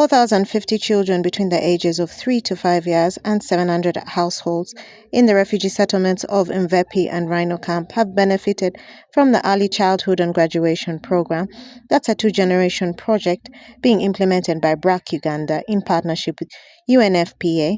4,050 children between the ages of 3 to 5 years and 700 households in the refugee settlements of Mvepi and Rhino Camp have benefited from the Early Childhood and Graduation Program. That's a two-generation project being implemented by BRAC Uganda in partnership with UNFPA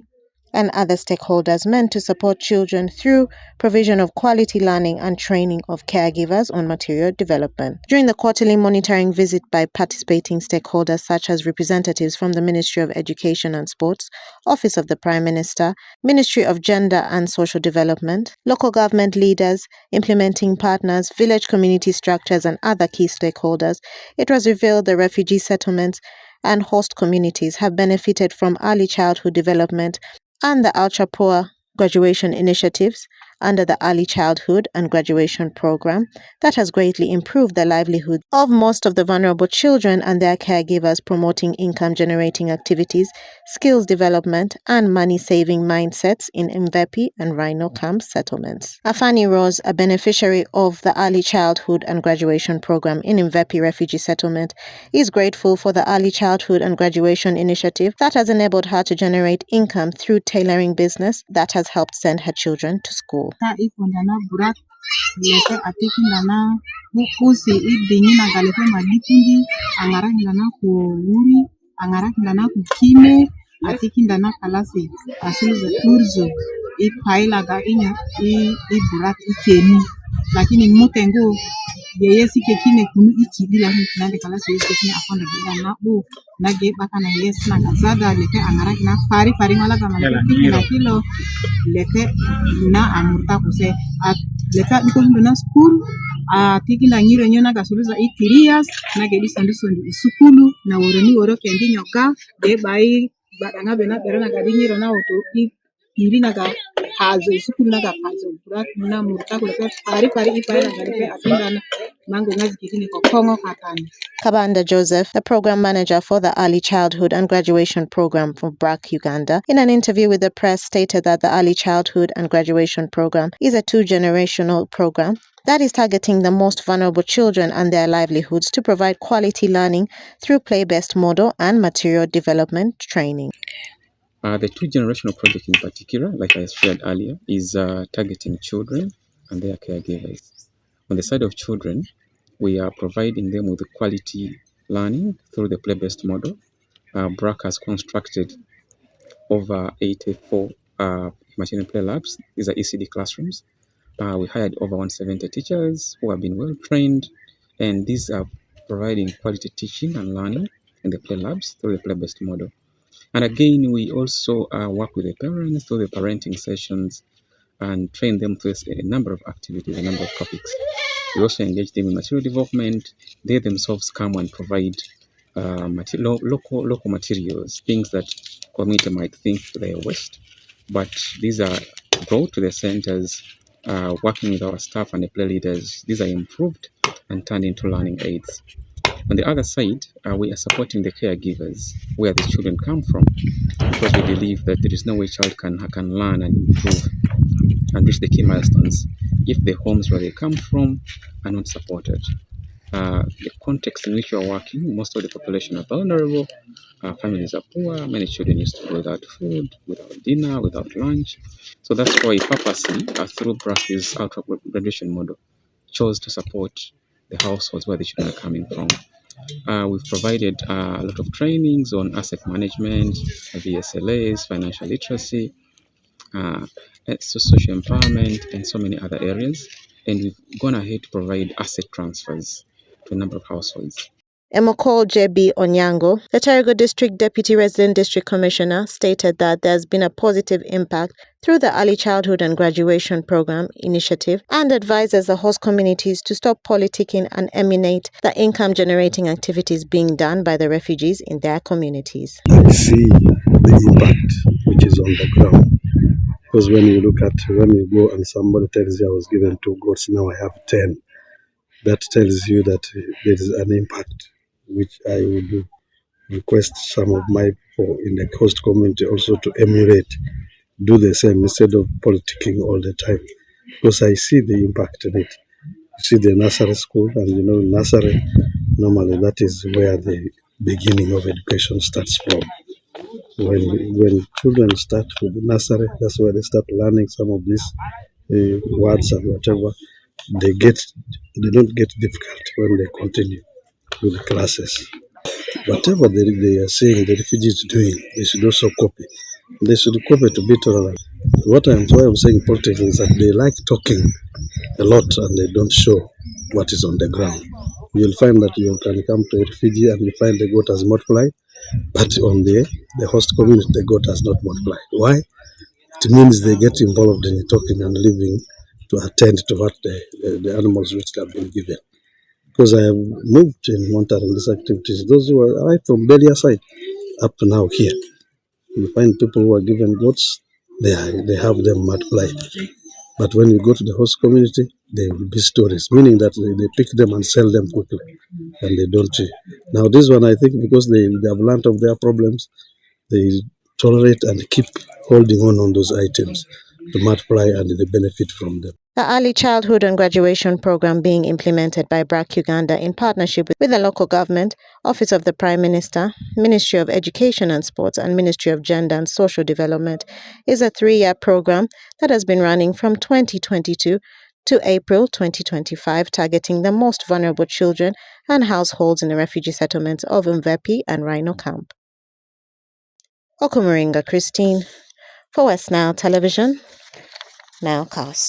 and other stakeholders, meant to support children through provision of quality learning and training of caregivers on material development. During the quarterly monitoring visit by participating stakeholders such as representatives from the Ministry of Education and Sports, Office of the Prime Minister, Ministry of Gender and Social Development, local government leaders, implementing partners, village community structures and other key stakeholders, it was revealed the refugee settlements and host communities have benefited from early childhood development and the ultra-poor graduation initiatives under the Early Childhood and Graduation Program that has greatly improved the livelihood of most of the vulnerable children and their caregivers, promoting income-generating activities, skills development, and money-saving mindsets in Mvepi and Rhino Camp settlements. Afani Rose, a beneficiary of the Early Childhood and Graduation Program in Mvepi Refugee Settlement, is grateful for the Early Childhood and Graduation Initiative that has enabled her to generate income through tailoring business that has helped send her children to school. Ta ikondana burak leke atikindana usi idingina galepe malikundi angarakindana ku wuri angarakindana ku kime atikindana kalasi asuluza turzo ipaila ga inya i burak ikeni lakini mutengo yesi kekine kunu ikidi la nande kalasi yesi kekine akonda bila na bu nage baka na yes na gazada leke angarakina pari ngala ga malikundi na kilo leke na amurta kuse at leka ikondo na school tiki na nyiro nyona gasuluza 3 years na gedi sondi sukulu na woroni woro kendi nyoka de bai badanga bena berona gadi nyiro na oto iri na ga hazo sukulu na ga hazo burak na murta kuleke pari ipai na gadi atinda na mango ngazi kikini kokongo katani. Kabanda Joseph, the program manager for the Early Childhood and Graduation Program for BRAC Uganda, in an interview with the press stated that the Early Childhood and Graduation Program is a two-generational program that is targeting the most vulnerable children and their livelihoods to provide quality learning through play-based model and material development training. The two-generational project in particular, like I shared earlier, is targeting children and their caregivers. On the side of children, we are providing them with quality learning through the play-based model. BRAC has constructed over 84 machine play labs. These are ECD classrooms. We hired over 170 teachers who have been well trained, and these are providing quality teaching and learning in the play labs through the play-based model. And again, we also work with the parents through the parenting sessions and train them through a number of activities, a number of topics. We also engage them in material development. They themselves come and provide local materials, things that community might think they are waste, but these are brought to the centers, working with our staff and the play leaders. These are improved and turned into learning aids. On the other side, we are supporting the caregivers where the children come from, because we believe that there is no way child can learn and improve and reach the key milestones if the homes where they come from are not supported. The context in which you are working, most of the population are vulnerable, families are poor, many children used to go without food, without dinner, without lunch. So that's why purposely, through BRAC's out-graduation model, chose to support the households where the children are coming from. We've provided a lot of trainings on asset management, VSLAs, financial literacy, social empowerment, and so many other areas. And we've gone ahead to provide asset transfers to a number of households. Emokol J.B. Onyango, the Terrigal District Deputy Resident District Commissioner, stated that there's been a positive impact through the Early Childhood and Graduation Program initiative and advises the host communities to stop politicking and eliminate the income-generating activities being done by the refugees in their communities. I see the impact which is on the ground. Because when you go and somebody tells you I was given 2 goats, now I have 10. That tells you that there is an impact, which I would request some of my people in the host community also to emulate, do the same instead of politicking all the time. Because I see the impact in it. You see the nursery school, and nursery, normally that is where the beginning of education starts from. When children start with the nursery, that's where they start learning some of these words and whatever. They don't get difficult when they continue with the classes. Whatever they are saying the refugees doing, they should also copy. They should copy to be tolerant. Why I'm saying politics is that they like talking a lot and they don't show what is on the ground. You'll find that you can come to a refugee and you find the goat has multiplied, but on the host community, the goat has not multiplied. Why? It means they get involved in talking and living to attend to what the animals which have been given. Because I have moved in monitoring these activities, those who are right from Belia side up to now here, you find people who are given goats, they have them multiplied. But when you go to the host community, they will be stories, meaning that they pick them and sell them quickly, and they don't. Now, this one, I think, because they have learned of their problems, they tolerate and keep holding on those items to multiply and they benefit from them. The Early Childhood and Graduation Program being implemented by BRAC Uganda in partnership with the local government, Office of the Prime Minister, Ministry of Education and Sports, and Ministry of Gender and Social Development is a 3-year program that has been running from 2022 to April 2025, targeting the most vulnerable children and households in the refugee settlements of Mvepi and Rhino Camp. Okumaringa Christine for West Nile Television, Nowcast.